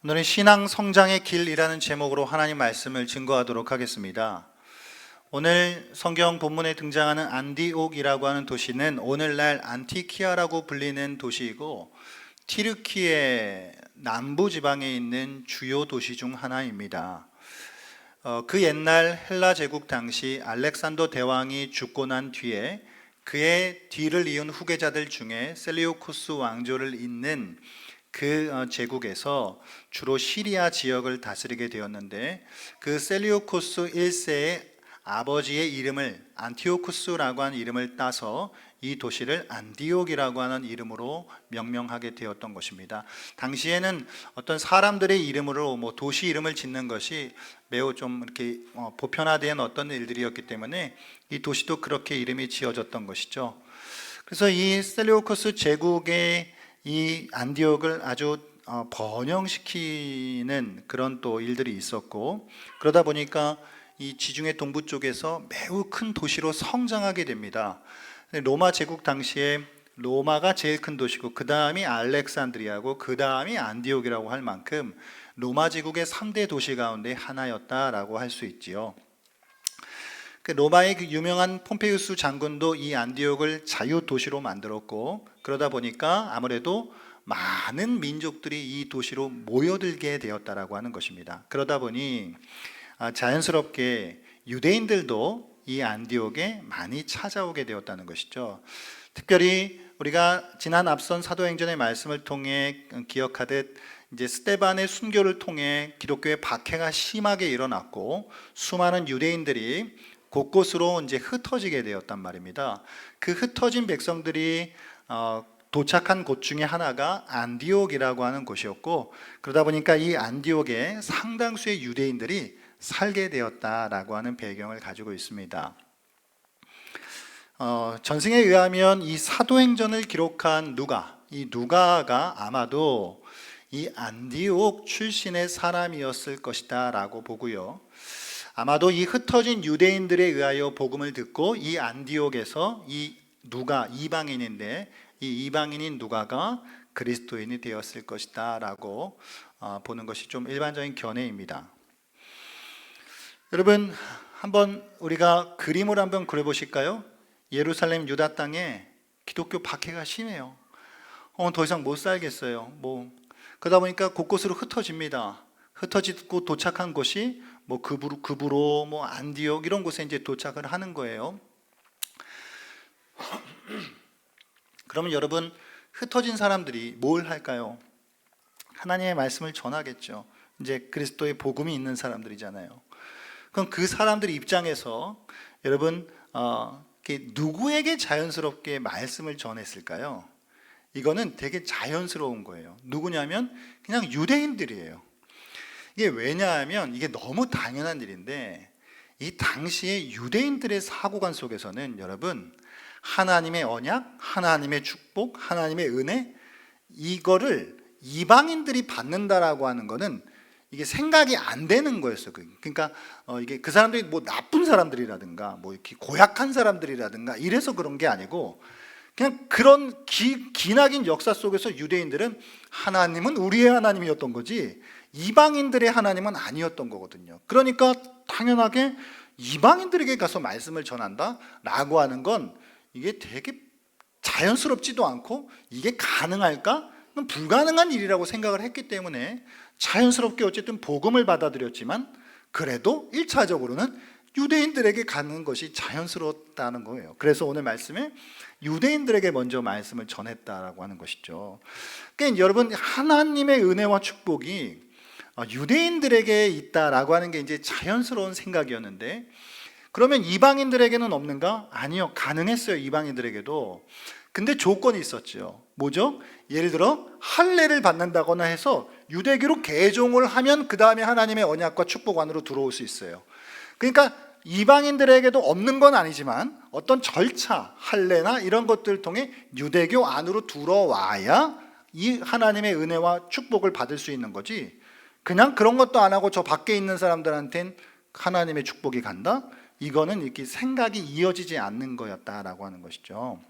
오늘은 신앙 성장의 길이라는 제목으로 하나님 말씀을 증거하도록 하겠습니다. 오늘 성경 본문에 등장하는 안디옥이라고 하는 도시는 오늘날 안티키아라고 불리는 도시이고 튀르키예 남부 지방에 있는 주요 도시 중 하나입니다. 그 옛날 헬라 제국 당시 알렉산더 대왕이 죽고 난 뒤에 그의 뒤를 이은 후계자들 중에 셀리우쿠스 왕조를 잇는 그 제국에서 주로 시리아 지역을 다스리게 되었는데, 그 셀리우쿠스 1세의 아버지의 이름을 안티오쿠스라고 하는 이름을 따서 이 도시를 안디옥이라고 하는 이름으로 명명하게 되었던 것입니다. 당시에는 어떤 사람들의 이름으로 도시 이름을 짓는 것이 매우 좀 이렇게 보편화된 어떤 일들이었기 때문에 이 도시도 그렇게 이름이 지어졌던 것이죠. 그래서 이 셀리우쿠스 제국의 이 안디옥을 아주 번영시키는 그런 또 일들이 있었고, 그러다 보니까 이 지중해 동부 쪽에서 매우 큰 도시로 성장하게 됩니다. 로마 제국 당시에 로마가 제일 큰 도시고 그 다음이 알렉산드리아고 그 다음이 안디옥이라고 할 만큼 로마 제국의 3대 도시 가운데 하나였다라고 할 수 있지요. 로마의 그 유명한 폼페이우스 장군도 이 안디옥을 자유 도시로 만들었고, 그러다 보니까 아무래도 많은 민족들이 이 도시로 모여들게 되었다라고 하는 것입니다. 그러다 보니 자연스럽게 유대인들도 이 안디옥에 많이 찾아오게 되었다는 것이죠. 특별히 우리가 지난 앞선 사도행전의 말씀을 통해 기억하듯 이제 스데반의 순교를 통해 기독교의 박해가 심하게 일어났고 수많은 유대인들이 곳곳으로 이제 흩어지게 되었단 말입니다. 그 흩어진 백성들이 도착한 곳 중에 하나가 안디옥이라고 하는 곳이었고, 그러다 보니까 이 안디옥에 상당수의 유대인들이 살게 되었다라고 하는 배경을 가지고 있습니다. 전승에 의하면 이 사도행전을 기록한 이 누가가 아마도 이 안디옥 출신의 사람이었을 것이다 라고 보고요, 아마도 이 흩어진 유대인들에 의하여 복음을 듣고 이 안디옥에서 이 누가 이방인인데 이 이방인인 누가가 그리스도인이 되었을 것이다 라고 보는 것이 좀 일반적인 견해입니다. 여러분, 한번 우리가 그림을 한번 그려보실까요? 예루살렘 유다 땅에 기독교 박해가 심해요. 더 이상 못 살겠어요. 그러다 보니까 곳곳으로 흩어집니다. 흩어지고 도착한 곳이 그부로 안디옥 이런 곳에 이제 도착을 하는 거예요. 그러면 여러분, 흩어진 사람들이 뭘 할까요? 하나님의 말씀을 전하겠죠. 이제 그리스도의 복음이 있는 사람들이잖아요. 그럼 그 사람들 입장에서 여러분 누구에게 자연스럽게 말씀을 전했을까요? 이거는 되게 자연스러운 거예요. 누구냐면 그냥 유대인들이에요. 이게 왜냐하면 이게 너무 당연한 일인데, 이 당시에 유대인들의 사고관 속에서는 여러분 하나님의 언약, 하나님의 축복, 하나님의 은혜, 이거를 이방인들이 받는다라고 하는 거는 이게 생각이 안 되는 거였어요. 그러니까 이게 그 사람들이 나쁜 사람들이라든가 이렇게 고약한 사람들이라든가 이래서 그런 게 아니고, 그냥 그런 기나긴 역사 속에서 유대인들은 하나님은 우리의 하나님이었던 거지 이방인들의 하나님은 아니었던 거거든요. 그러니까 당연하게 이방인들에게 가서 말씀을 전한다 라고 하는 건 이게 되게 자연스럽지도 않고, 이게 가능할까? 불가능한 일이라고 생각을 했기 때문에 자연스럽게 어쨌든 복음을 받아들였지만, 그래도 1차적으로는 유대인들에게 가는 것이 자연스러웠다는 거예요. 그래서 오늘 말씀에 유대인들에게 먼저 말씀을 전했다라고 하는 것이죠. 그러니까 여러분, 하나님의 은혜와 축복이 유대인들에게 있다라고 하는 게 이제 자연스러운 생각이었는데, 그러면 이방인들에게는 없는가? 아니요, 가능했어요. 이방인들에게도. 근데 조건이 있었죠. 뭐죠? 예를 들어 할례를 받는다거나 해서 유대교로 개종을 하면 그 다음에 하나님의 언약과 축복 안으로 들어올 수 있어요. 그러니까 이방인들에게도 없는 건 아니지만 어떤 절차, 할례나 이런 것들을 통해 유대교 안으로 들어와야 이 하나님의 은혜와 축복을 받을 수 있는 거지, 그냥 그런 것도 안 하고 저 밖에 있는 사람들한테는 하나님의 축복이 간다? 이거는 이렇게 생각이 이어지지 않는 거였다라고 하는 것이죠.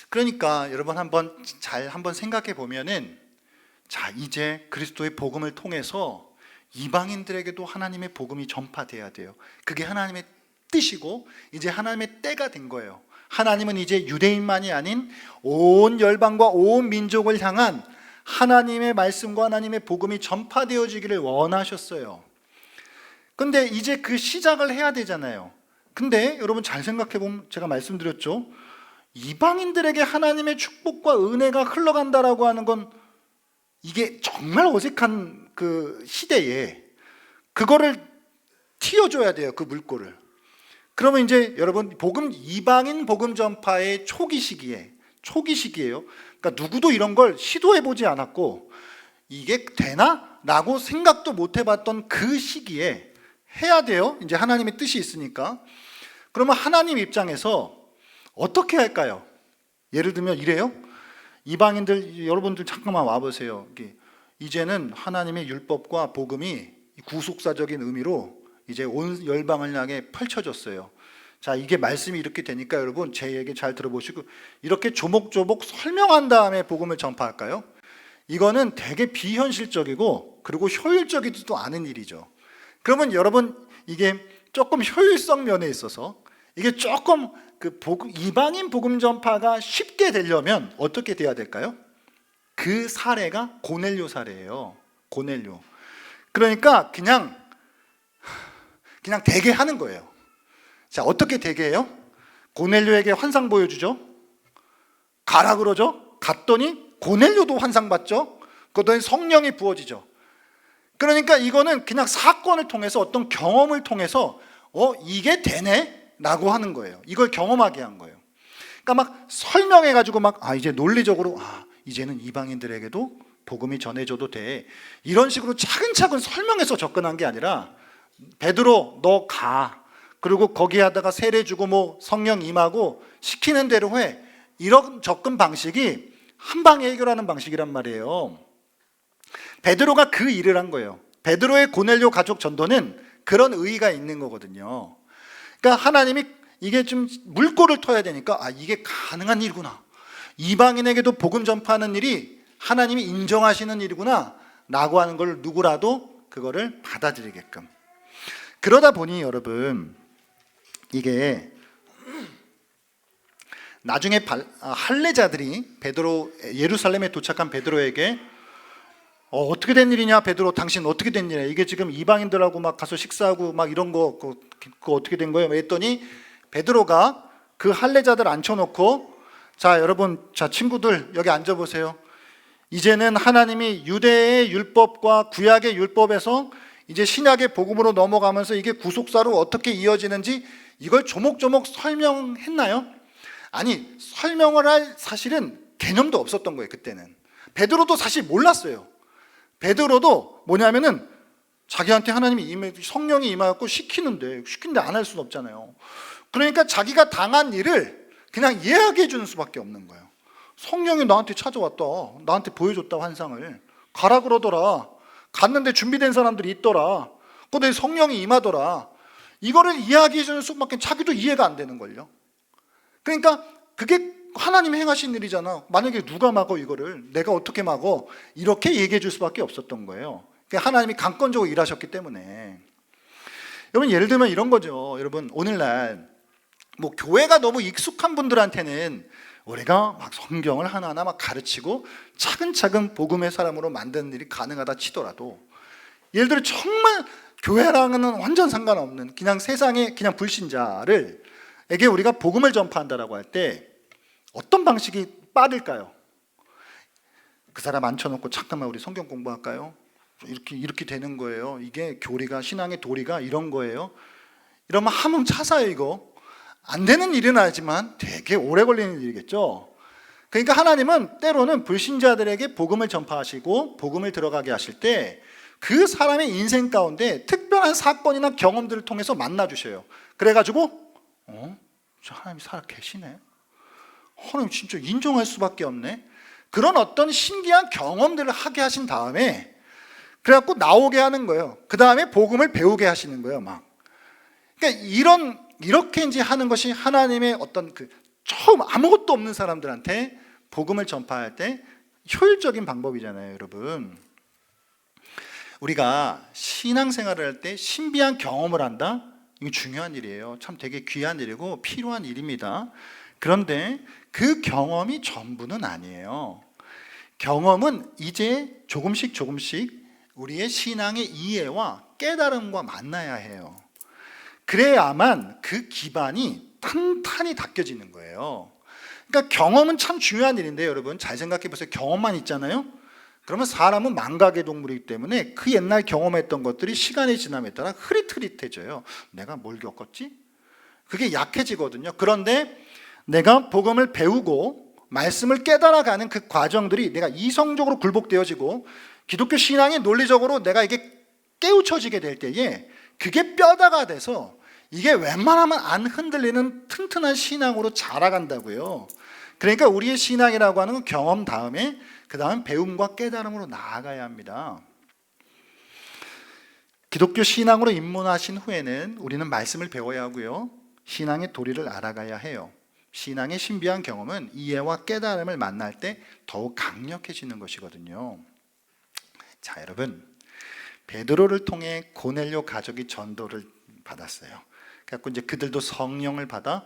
그러니까 여러분 한번 생각해 보면은 자, 이제 그리스도의 복음을 통해서 이방인들에게도 하나님의 복음이 전파돼야 돼요. 그게 하나님의 뜻이고 이제 하나님의 때가 된 거예요. 하나님은 이제 유대인만이 아닌 온 열방과 온 민족을 향한 하나님의 말씀과 하나님의 복음이 전파되어지기를 원하셨어요. 근데 이제 그 시작을 해야 되잖아요. 근데 여러분 잘 생각해 보면 제가 말씀드렸죠. 이방인들에게 하나님의 축복과 은혜가 흘러간다라고 하는 건 이게 정말 어색한 그 시대에 그거를 튀어줘야 돼요. 그 물꼬를. 그러면 이제 여러분 이방인 복음 전파의 초기 시기예요. 그러니까 누구도 이런 걸 시도해 보지 않았고 이게 되나? 라고 생각도 못 해봤던 그 시기에 해야 돼요. 이제 하나님의 뜻이 있으니까. 그러면 하나님 입장에서 어떻게 할까요? 예를 들면 이래요. 이방인들 여러분들 잠깐만 와보세요. 이제는 하나님의 율법과 복음이 구속사적인 의미로 이제 온 열방을 향해 펼쳐졌어요. 자, 이게 말씀이 이렇게 되니까 여러분 제 얘기 잘 들어보시고 이렇게 조목조목 설명한 다음에 복음을 전파할까요? 이거는 되게 비현실적이고 그리고 효율적이지도 않은 일이죠. 그러면 여러분 이게 조금 효율성 면에 있어서 이게 조금 이방인 복음 전파가 쉽게 되려면 어떻게 돼야 될까요? 그 사례가 고넬료 사례예요. 고넬료. 그러니까 그냥 되게 하는 거예요. 자, 어떻게 되게 해요? 고넬료에게 환상 보여주죠. 가라 그러죠. 갔더니 고넬료도 환상 봤죠. 그러더니 성령이 부어지죠. 그러니까 이거는 그냥 사건을 통해서 어떤 경험을 통해서 이게 되네? 라고 하는 거예요. 이걸 경험하게 한 거예요. 그러니까 막 설명해가지고 이제 논리적으로 이제는 이방인들에게도 복음이 전해져도 돼. 이런 식으로 차근차근 설명해서 접근한 게 아니라 베드로 너 가. 그리고 거기 하다가 세례 주고 성령 임하고 시키는 대로 해. 이런 접근 방식이 한 방에 해결하는 방식이란 말이에요. 베드로가 그 일을 한 거예요. 베드로의 고넬료 가족 전도는 그런 의의가 있는 거거든요. 그러니까 하나님이 이게 좀 물꼬를 터야 되니까 이게 가능한 일이구나. 이방인에게도 복음 전파하는 일이 하나님이 인정하시는 일이구나 라고 하는 걸 누구라도 그거를 받아들이게끔. 그러다 보니 여러분 이게 나중에 할례자들이 예루살렘에 도착한 베드로에게 어떻게 된 일이냐 베드로 당신 어떻게 된 일이냐 이게 지금 이방인들하고 가서 식사하고 이런 거 그거 어떻게 된 거예요? 했더니 베드로가 그 할례자들 앉혀놓고 자 여러분 자 친구들 여기 앉아보세요. 이제는 하나님이 유대의 율법과 구약의 율법에서 이제 신약의 복음으로 넘어가면서 이게 구속사로 어떻게 이어지는지 이걸 조목조목 설명했나요? 아니 설명을 할 사실은 개념도 없었던 거예요. 그때는 베드로도 사실 몰랐어요. 베드로도 뭐냐면은 자기한테 하나님이 성령이 임하였고 시키는데 안 할 수는 없잖아요. 그러니까 자기가 당한 일을 그냥 이야기해 주는 수밖에 없는 거예요. 성령이 나한테 찾아왔다. 나한테 보여줬다 환상을. 가라 그러더라. 갔는데 준비된 사람들이 있더라. 근데 성령이 임하더라. 이거를 이야기해 주는 수밖에 자기도 이해가 안 되는 걸요. 그러니까 그게 하나님이 행하신 일이잖아. 만약에 누가 막어 이거를 내가 어떻게 막어? 이렇게 얘기해 줄 수밖에 없었던 거예요. 그러니까 하나님이 강권적으로 일하셨기 때문에. 여러분 예를 들면 이런 거죠. 여러분 오늘날 교회가 너무 익숙한 분들한테는 우리가 성경을 하나하나 가르치고 차근차근 복음의 사람으로 만드는 일이 가능하다 치더라도 예를 들어 정말 교회랑은 완전 상관없는 그냥 세상의 그냥 불신자에게 우리가 복음을 전파한다라고 할 때 어떤 방식이 빠를까요? 그 사람 앉혀놓고 잠깐만 우리 성경 공부할까요? 이렇게 되는 거예요. 이게 교리가 신앙의 도리가 이런 거예요. 이러면 함흥 차사요 이거. 안 되는 일은 아니지만 되게 오래 걸리는 일이겠죠. 그러니까 하나님은 때로는 불신자들에게 복음을 전파하시고 복음을 들어가게 하실 때 그 사람의 인생 가운데 특별한 사건이나 경험들을 통해서 만나 주셔요. 그래가지고 저 하나님이 살아 계시네. 하나님 진짜 인정할 수밖에 없네. 그런 어떤 신기한 경험들을 하게 하신 다음에 그래갖고 나오게 하는 거예요. 그 다음에 복음을 배우게 하시는 거예요. 그러니까 이렇게 이제 하는 것이 하나님의 어떤 처음 아무것도 없는 사람들한테 복음을 전파할 때 효율적인 방법이잖아요, 여러분. 우리가 신앙생활을 할 때 신비한 경험을 한다? 이거 중요한 일이에요. 참 되게 귀한 일이고 필요한 일입니다. 그런데 그 경험이 전부는 아니에요. 경험은 이제 조금씩 우리의 신앙의 이해와 깨달음과 만나야 해요. 그래야만 그 기반이 탄탄히 닦여지는 거예요. 그러니까 경험은 참 중요한 일인데 여러분 잘 생각해 보세요. 경험만 있잖아요. 그러면 사람은 망각의 동물이기 때문에 그 옛날 경험했던 것들이 시간이 지남에 따라 흐릿흐릿해져요. 내가 뭘 겪었지? 그게 약해지거든요. 그런데 내가 복음을 배우고 말씀을 깨달아가는 그 과정들이 내가 이성적으로 굴복되어지고 기독교 신앙이 논리적으로 내가 이게 깨우쳐지게 될 때에 그게 뼈다가 돼서 이게 웬만하면 안 흔들리는 튼튼한 신앙으로 자라간다고요. 그러니까 우리의 신앙이라고 하는 건 경험 다음에 그 다음 배움과 깨달음으로 나아가야 합니다. 기독교 신앙으로 입문하신 후에는 우리는 말씀을 배워야 하고요. 신앙의 도리를 알아가야 해요. 신앙의 신비한 경험은 이해와 깨달음을 만날 때 더욱 강력해지는 것이거든요. 자, 여러분, 베드로를 통해 고넬료 가족이 전도를 받았어요. 그래서 이제 그들도 성령을 받아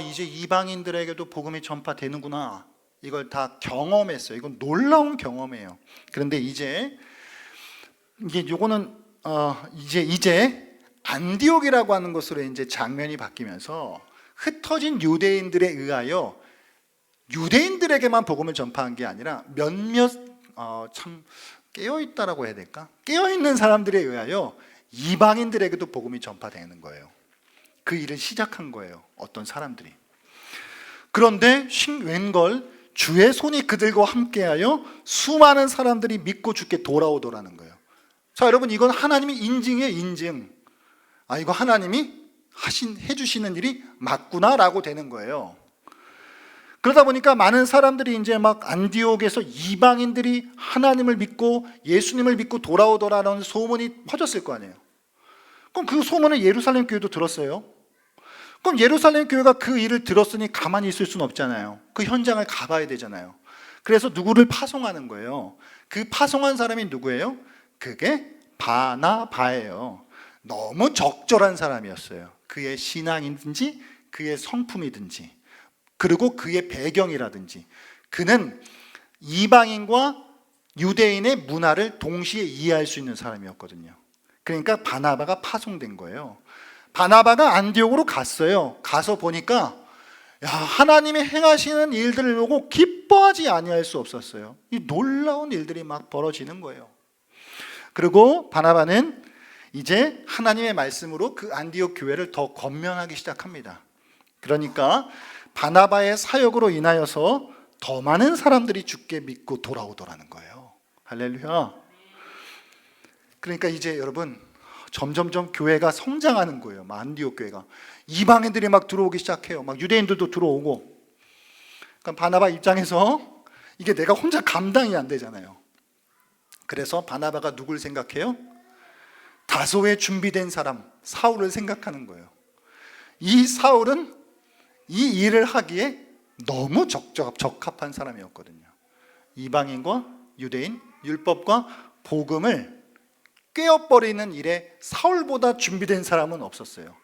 이제 이방인들에게도 복음이 전파되는구나. 이걸 다 경험했어요. 이건 놀라운 경험이에요. 그런데 이제 요거는 이제 안디옥이라고 하는 것으로 이제 장면이 바뀌면서 흩어진 유대인들에 의하여 유대인들에게만 복음을 전파한 게 아니라 몇몇 참 깨어있다라고 해야 될까? 깨어있는 사람들에 의하여 이방인들에게도 복음이 전파되는 거예요. 그 일을 시작한 거예요. 어떤 사람들이. 그런데 웬걸 주의 손이 그들과 함께하여 수많은 사람들이 믿고 주께 돌아오더라는 거예요. 자, 여러분 이건 하나님이 인증이에요. 인증. 이거 하나님이 해주시는 일이 맞구나라고 되는 거예요. 그러다 보니까 많은 사람들이 이제 막 안디옥에서 이방인들이 하나님을 믿고 예수님을 믿고 돌아오더라는 소문이 퍼졌을 거 아니에요. 그럼 그 소문을 예루살렘 교회도 들었어요. 그럼 예루살렘 교회가 그 일을 들었으니 가만히 있을 수는 없잖아요. 그 현장을 가봐야 되잖아요. 그래서 누구를 파송하는 거예요. 그 파송한 사람이 누구예요? 그게 바나바예요. 너무 적절한 사람이었어요. 그의 신앙이든지 그의 성품이든지 그리고 그의 배경이라든지 그는 이방인과 유대인의 문화를 동시에 이해할 수 있는 사람이었거든요. 그러니까 바나바가 파송된 거예요. 바나바가 안디옥으로 갔어요. 가서 보니까 하나님이 행하시는 일들을 보고 기뻐하지 아니할 수 없었어요. 이 놀라운 일들이 막 벌어지는 거예요. 그리고 바나바는 이제 하나님의 말씀으로 그 안디옥 교회를 더 건면하기 시작합니다. 그러니까 바나바의 사역으로 인하여서 더 많은 사람들이 주께 믿고 돌아오더라는 거예요. 할렐루야. 그러니까 이제 여러분 점점점 교회가 성장하는 거예요. 안디옥 교회가 이방인들이 막 들어오기 시작해요. 막 유대인들도 들어오고. 그러니까 바나바 입장에서 이게 내가 혼자 감당이 안 되잖아요. 그래서 바나바가 누굴 생각해요? 다소의 준비된 사람 사울을 생각하는 거예요. 이 사울은 이 일을 하기에 너무 적합한 사람이었거든요. 이방인과 유대인, 율법과 복음을 꿰어버리는 일에 사울보다 준비된 사람은 없었어요.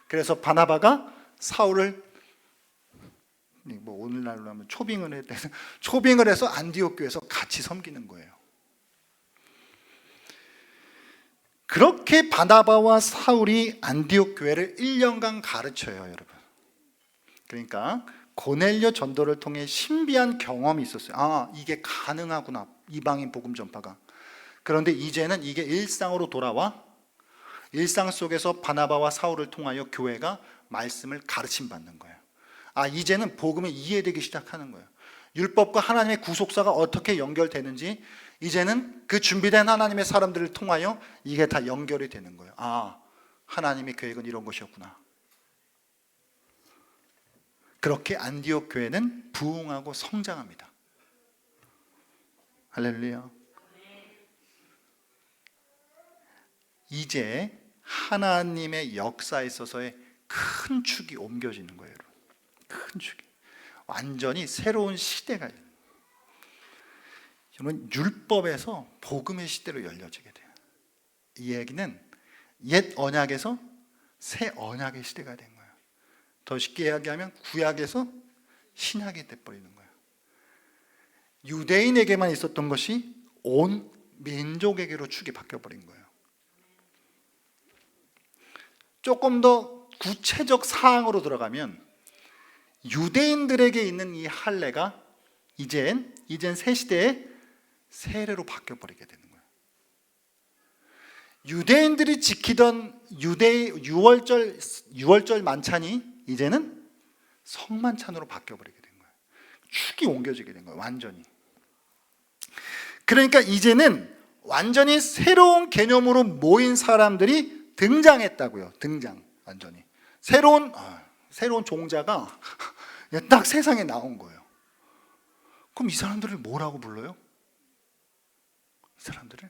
그래서 바나바가 사울을 오늘날로 하면 초빙을 해서 안디옥 교회에서 같이 섬기는 거예요. 그렇게 바나바와 사울이 안디옥 교회를 1년간 가르쳐요, 여러분. 그러니까 고넬료 전도를 통해 신비한 경험이 있었어요. 이게 가능하구나, 이방인 복음 전파가. 그런데 이제는 이게 일상으로 돌아와 일상 속에서 바나바와 사울을 통하여 교회가 말씀을 가르침 받는 거예요. 이제는 복음이 이해되기 시작하는 거예요. 율법과 하나님의 구속사가 어떻게 연결되는지 이제는 그 준비된 하나님의 사람들을 통하여 이게 다 연결이 되는 거예요. 하나님의 계획은 이런 것이었구나. 그렇게 안디옥 교회는 부흥하고 성장합니다. 할렐루야. 이제 하나님의 역사에 있어서의 큰 축이 옮겨지는 거예요. 큰 축이. 완전히 새로운 시대가. 여러분, 율법에서 복음의 시대로 열려지게 돼요. 이 얘기는 옛 언약에서 새 언약의 시대가 된 거예요. 더 쉽게 이야기하면 구약에서 신약이 돼버리는 거예요. 유대인에게만 있었던 것이 온 민족에게로 축이 바뀌어버린 거예요. 조금 더 구체적 사항으로 들어가면 유대인들에게 있는 이 할례가 이젠 새 시대의 세례로 바뀌어버리게 되는 거예요. 유대인들이 지키던 유월절 만찬이 이제는 성만찬으로 바뀌어버리게 된 거예요. 축이 옮겨지게 된 거예요. 완전히. 그러니까 이제는 완전히 새로운 개념으로 모인 사람들이 등장했다고요. 등장. 완전히 새로운 종자가 딱 세상에 나온 거예요. 그럼 이 사람들을 뭐라고 불러요? 이 사람들을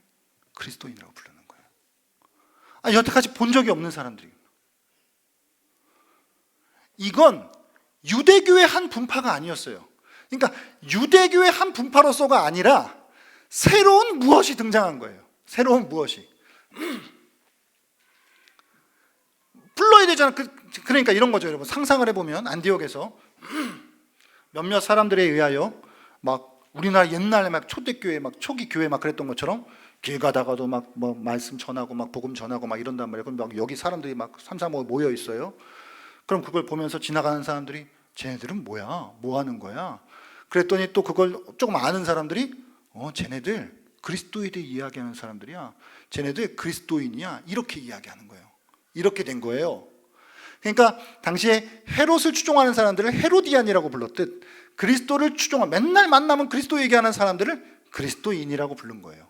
그리스도인이라고 부르는 거예요. 여태까지 본 적이 없는 사람들이. 이건 유대교의 한 분파가 아니었어요. 그러니까 유대교의 한 분파로서가 아니라 새로운 무엇이 등장한 거예요. 새로운 무엇이. 불러야 되잖아. 그러니까 이런 거죠, 여러분. 상상을 해보면 안디옥에서 몇몇 사람들에 의하여 막 우리나라 옛날에 막 초대교회 막 초기 교회 막 그랬던 것처럼 길 가다가도 막 뭐 말씀 전하고 막 복음 전하고 막 이런단 말이에요. 그럼 막 여기 사람들이 막 3, 4, 5 모여 있어요. 그럼 그걸 보면서 지나가는 사람들이 쟤네들은 뭐야? 뭐 하는 거야? 그랬더니 또 그걸 조금 아는 사람들이 쟤네들 그리스도에 대해 이야기하는 사람들이야. 쟤네들 그리스도인이야. 이렇게 이야기하는 거예요. 이렇게 된 거예요. 그러니까 당시에 헤롯을 추종하는 사람들을 헤로디안이라고 불렀듯 그리스도를 맨날 만나면 그리스도 얘기하는 사람들을 그리스도인이라고 부른 거예요.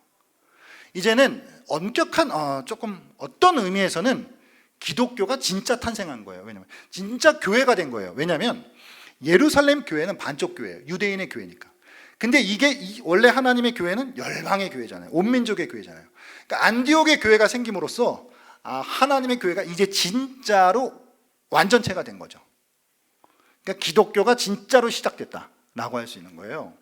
이제는 엄격한 조금 어떤 의미에서는 기독교가 진짜 탄생한 거예요. 왜냐면 진짜 교회가 된 거예요. 왜냐하면 예루살렘 교회는 반쪽 교회예요. 유대인의 교회니까. 근데 이게 원래 하나님의 교회는 열방의 교회잖아요. 온 민족의 교회잖아요. 그러니까 안디옥의 교회가 생김으로써 하나님의 교회가 이제 진짜로 완전체가 된 거죠. 그러니까 기독교가 진짜로 시작됐다라고 할 수 있는 거예요.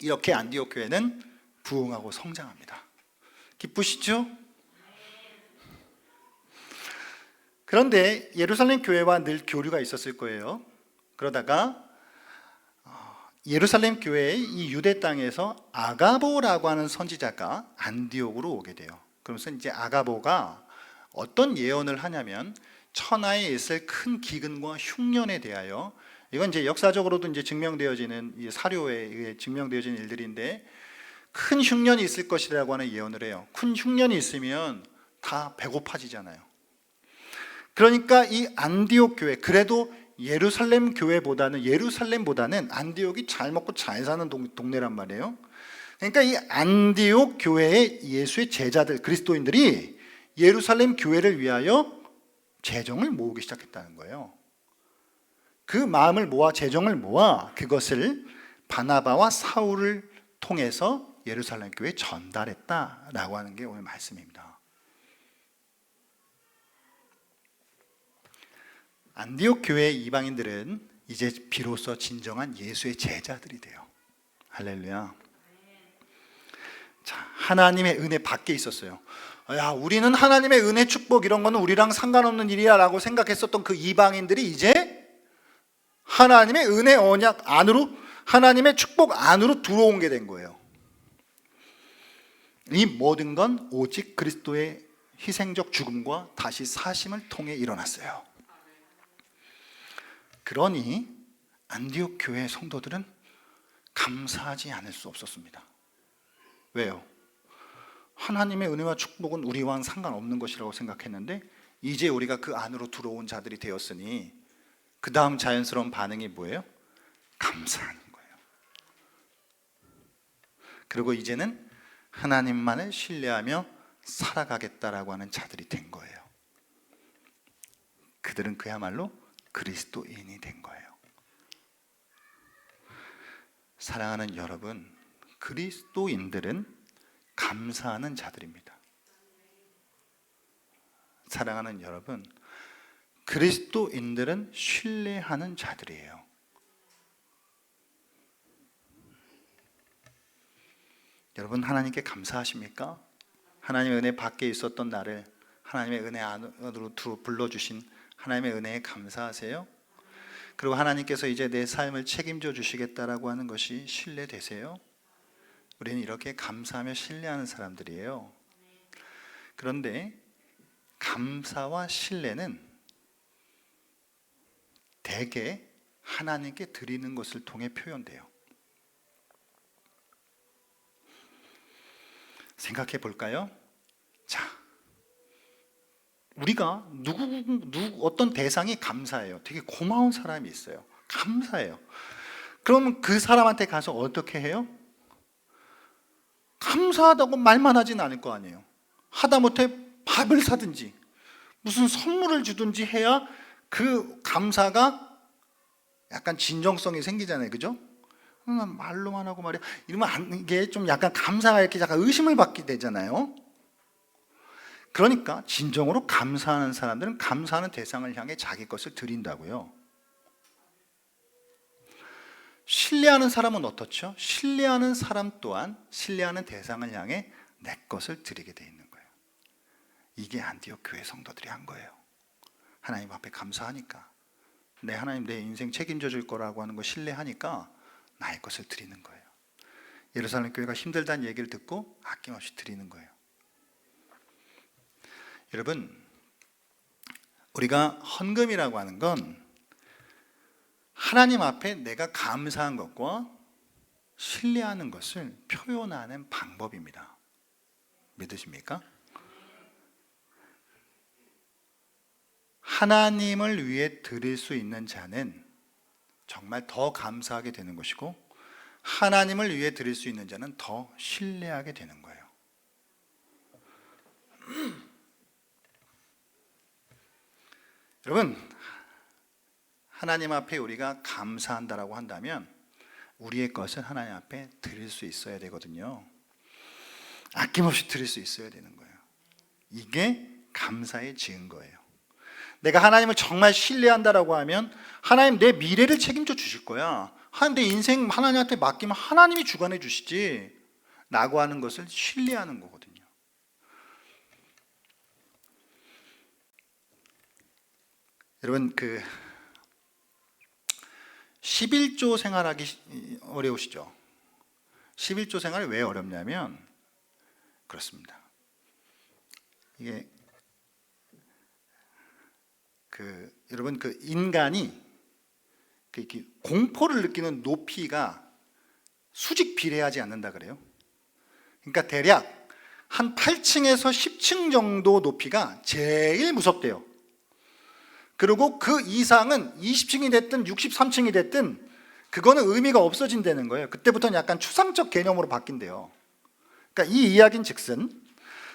이렇게 안디옥 교회는 부흥하고 성장합니다. 기쁘시죠? 그런데 예루살렘 교회와 늘 교류가 있었을 거예요. 그러다가 예루살렘 교회의 이 유대 땅에서 아가보라고 하는 선지자가 안디옥으로 오게 돼요. 그러면서 이제 아가보가 어떤 예언을 하냐면 천하에 있을 큰 기근과 흉년에 대하여, 이건 이제 역사적으로도 이제 증명되어지는 이 사료에 의해 증명되어진 일들인데, 큰 흉년이 있을 것이라고 하는 예언을 해요. 큰 흉년이 있으면 다 배고파지잖아요. 그러니까 이 안디옥 교회, 그래도 예루살렘보다는 안디옥이 잘 먹고 잘 사는 동네란 말이에요. 그러니까 이 안디옥 교회의 예수의 제자들, 그리스도인들이 예루살렘 교회를 위하여 재정을 모으기 시작했다는 거예요. 그 마음을 모아, 재정을 모아 그것을 바나바와 사울을 통해서 예루살렘 교회에 전달했다라고 하는 게 오늘 말씀입니다. 안디옥 교회의 이방인들은 이제 비로소 진정한 예수의 제자들이 돼요. 할렐루야. 자, 하나님의 은혜 밖에 있었어요. 우리는 하나님의 은혜, 축복 이런 거는 우리랑 상관없는 일이야 라고 생각했었던 그 이방인들이 이제 하나님의 은혜 언약 안으로, 하나님의 축복 안으로 들어온 게 된 거예요. 이 모든 건 오직 그리스도의 희생적 죽음과 다시 사심을 통해 일어났어요. 그러니 안디옥 교회 성도들은 감사하지 않을 수 없었습니다. 왜요? 하나님의 은혜와 축복은 우리와는 상관없는 것이라고 생각했는데 이제 우리가 그 안으로 들어온 자들이 되었으니 그 다음 자연스러운 반응이 뭐예요? 감사하는 거예요. 그리고 이제는 하나님만을 신뢰하며 살아가겠다라고 하는 자들이 된 거예요. 그들은 그야말로 그리스도인이 된 거예요. 사랑하는 여러분, 그리스도인들은 감사하는 자들입니다. 사랑하는 여러분, 그리스도인들은 신뢰하는 자들이에요. 사랑하는 여러분, 그리스도인들은 감사하는 자들입니다. 사랑하는 여러분, 그리스도인들은 신뢰하는 자들이에요. 사랑하는 여러분, 그리스도인들은 신뢰하는 자들이에요. 사랑하는 여러분, 그리스도인들은 신뢰하는 자들이에요. 여러분 하나님께 감사하십니까? 하나님의 은혜 밖에 있었던 나를 하나님의 은혜 안으로 불러주신 하나님의 은혜에 감사하세요? 그리고 하나님께서 이제 내 삶을 책임져 주시겠다라고 하는 것이 신뢰되세요? 우리는 이렇게 감사하며 신뢰하는 사람들이에요. 그런데 감사와 신뢰는 대개 하나님께 드리는 것을 통해 표현돼요. 생각해 볼까요? 자, 우리가 어떤 대상이 감사해요. 되게 고마운 사람이 있어요. 감사해요. 그러면 그 사람한테 가서 어떻게 해요? 감사하다고 말만 하진 않을 거 아니에요. 하다못해 밥을 사든지 무슨 선물을 주든지 해야 그 감사가 약간 진정성이 생기잖아요. 그죠? 말로만 하고 말이야. 이러면 이게 좀 약간 감사가 이렇게 약간 의심을 받게 되잖아요. 그러니까 진정으로 감사하는 사람들은 감사하는 대상을 향해 자기 것을 드린다고요. 신뢰하는 사람은 어떻죠? 신뢰하는 사람 또한 신뢰하는 대상을 향해 내 것을 드리게 돼 있는 거예요. 이게 안디옥 교회 성도들이 한 거예요. 하나님 앞에 감사하니까, 하나님 내 인생 책임져 줄 거라고 하는 거 신뢰하니까 나의 것을 드리는 거예요. 예루살렘 교회가 힘들다는 얘기를 듣고 아낌없이 드리는 거예요. 여러분, 우리가 헌금이라고 하는 건 하나님 앞에 내가 감사한 것과 신뢰하는 것을 표현하는 방법입니다. 믿으십니까? 하나님을 위해 드릴 수 있는 자는 정말 더 감사하게 되는 것이고, 하나님을 위해 드릴 수 있는 자는 더 신뢰하게 되는 거예요. 여러분, 하나님 앞에 우리가 감사한다라고 한다면 우리의 것을 하나님 앞에 드릴 수 있어야 되거든요. 아낌없이 드릴 수 있어야 되는 거예요. 이게 감사의 증거예요. 내가 하나님을 정말 신뢰한다라고 하면 하나님 내 미래를 책임져 주실 거야. 하나님 내 인생 하나님한테 맡기면 하나님이 주관해 주시지 라고 하는 것을 신뢰하는 거거든요. 여러분, 11조 생활하기 어려우시죠? 11조 생활이 왜 어렵냐면 그렇습니다. 이게 여러분 인간이 이렇게 공포를 느끼는 높이가 수직 비례하지 않는다 그래요. 그러니까 대략 한 8층에서 10층 정도 높이가 제일 무섭대요. 그리고 그 이상은 20층이 됐든 63층이 됐든 그거는 의미가 없어진다는 거예요. 그때부터는 약간 추상적 개념으로 바뀐대요. 그러니까 이 이야기는 즉슨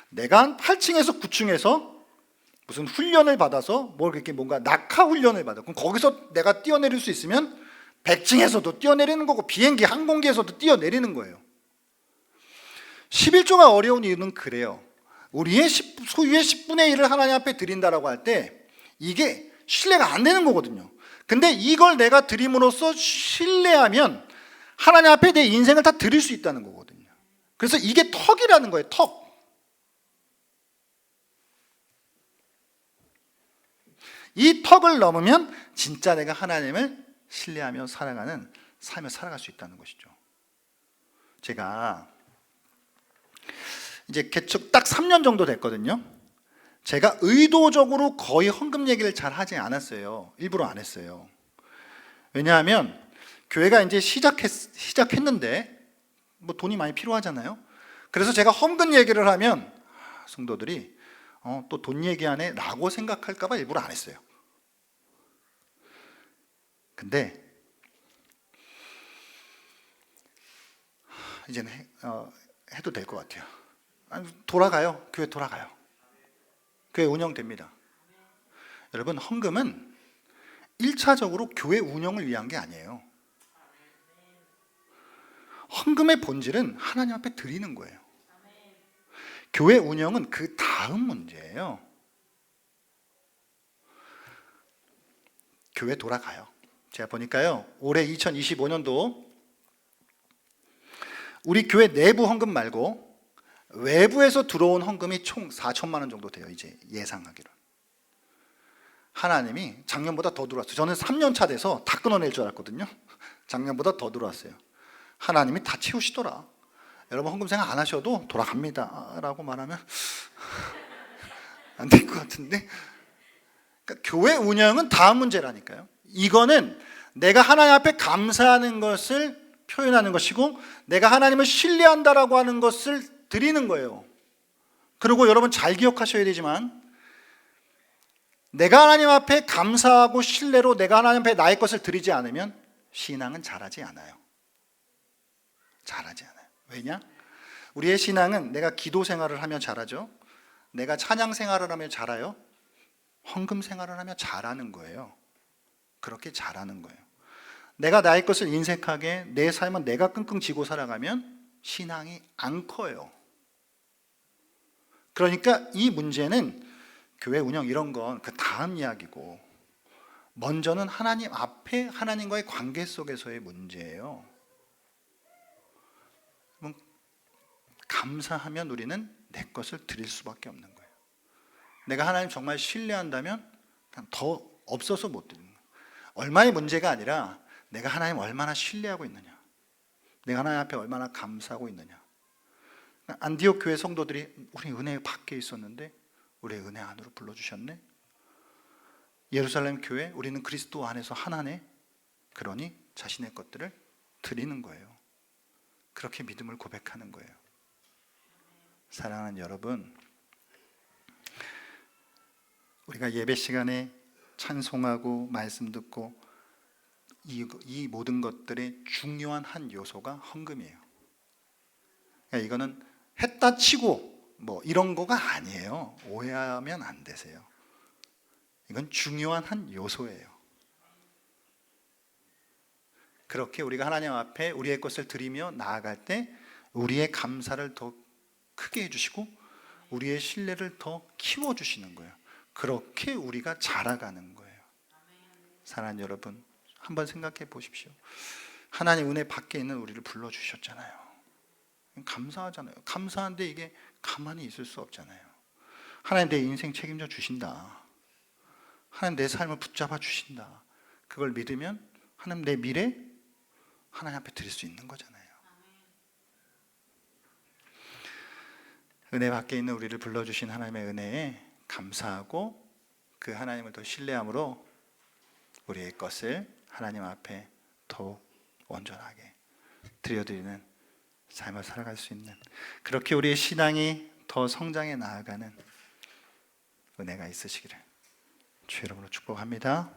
내가 한 8층에서 9층에서 무슨 훈련을 받아서 뭔가 낙하 훈련을 받아. 그럼 거기서 내가 뛰어내릴 수 있으면 100층에서도 뛰어내리는 거고 비행기 항공기에서도 뛰어내리는 거예요. 11조가 어려운 이유는 그래요. 우리의 소유의 10분의 1을 하나님 앞에 드린다라고 할 때 이게 신뢰가 안 되는 거거든요. 근데 이걸 내가 드림으로써 신뢰하면 하나님 앞에 내 인생을 다 드릴 수 있다는 거거든요. 그래서 이게 턱이라는 거예요. 턱. 이 턱을 넘으면 진짜 내가 하나님을 신뢰하며 살아가는 삶을 살아갈 수 있다는 것이죠. 제가 이제 개척 딱 3년 정도 됐거든요. 제가 의도적으로 거의 헌금 얘기를 잘 하지 않았어요. 일부러 안 했어요. 왜냐하면 교회가 이제 시작했는데 돈이 많이 필요하잖아요. 그래서 제가 헌금 얘기를 하면 성도들이 또 돈 얘기하네 라고 생각할까 봐 일부러 안 했어요. 근데 이제는 해도 될 것 같아요. 돌아가요. 교회 돌아가요. 교회 운영됩니다. 여러분, 헌금은 1차적으로 교회 운영을 위한 게 아니에요. 헌금의 본질은 하나님 앞에 드리는 거예요. 교회 운영은 그 다음 문제예요. 교회 돌아가요. 제가 보니까요, 올해 2025년도 우리 교회 내부 헌금 말고 외부에서 들어온 헌금이 총 4천만 원 정도 돼요. 이제 예상하기로. 하나님이 작년보다 더 들어왔어요. 저는 3년 차 돼서 다 끊어낼 줄 알았거든요. 작년보다 더 들어왔어요. 하나님이 다 채우시더라. 여러분 헌금 생각 안 하셔도 돌아갑니다 라고 말하면 안 될 것 같은데, 그러니까 교회 운영은 다음 문제라니까요. 이거는 내가 하나님 앞에 감사하는 것을 표현하는 것이고, 내가 하나님을 신뢰한다라고 하는 것을 드리는 거예요. 그리고 여러분 잘 기억하셔야 되지만, 내가 하나님 앞에 감사하고 신뢰로 내가 하나님 앞에 나의 것을 드리지 않으면 신앙은 자라지 않아요. 자라지 않아요. 왜냐? 우리의 신앙은 내가 기도 생활을 하면 자라죠. 내가 찬양 생활을 하면 자라요. 헌금 생활을 하면 자라는 거예요. 그렇게 자라는 거예요. 내가 나의 것을 인색하게 내 삶은 내가 끙끙 쥐고 살아가면 신앙이 안 커요. 그러니까 이 문제는 교회 운영 이런 건 그 다음 이야기고, 먼저는 하나님 앞에 하나님과의 관계 속에서의 문제예요. 감사하면 우리는 내 것을 드릴 수밖에 없는 거예요. 내가 하나님 정말 신뢰한다면 더 없어서 못 드리는 거예요. 얼마의 문제가 아니라 내가 하나님 얼마나 신뢰하고 있느냐, 내가 하나님 앞에 얼마나 감사하고 있느냐. 안디옥 교회 성도들이 우리 은혜 밖에 있었는데 우리 은혜 안으로 불러주셨네. 예루살렘 교회 우리는 그리스도 안에서 하나네. 그러니 자신의 것들을 드리는 거예요. 그렇게 믿음을 고백하는 거예요. 사랑하는 여러분, 우리가 예배 시간에 찬송하고 말씀 듣고 이 모든 것들의 중요한 한 요소가 헌금이에요. 그러니까 이거는 했다 치고 뭐 이런 거가 아니에요. 오해하면 안 되세요. 이건 중요한 한 요소예요. 그렇게 우리가 하나님 앞에 우리의 것을 드리며 나아갈 때 우리의 감사를 더 크게 해주시고 우리의 신뢰를 더 키워주시는 거예요. 그렇게 우리가 자라가는 거예요. 사랑하는 여러분, 한번 생각해 보십시오. 하나님 은혜 밖에 있는 우리를 불러주셨잖아요. 감사하잖아요. 감사한데 이게 가만히 있을 수 없잖아요. 하나님 내 인생 책임져 주신다. 하나님 내 삶을 붙잡아 주신다. 그걸 믿으면 하나님 내 미래 하나님 앞에 드릴 수 있는 거잖아요. 은혜 밖에 있는 우리를 불러주신 하나님의 은혜에 감사하고 그 하나님을 더 신뢰함으로 우리의 것을 하나님 앞에 더 온전하게 드려드리는 삶을 살아갈 수 있는, 그렇게 우리의 신앙이 더 성장해 나아가는 은혜가 있으시기를 주 이름으로 축복합니다.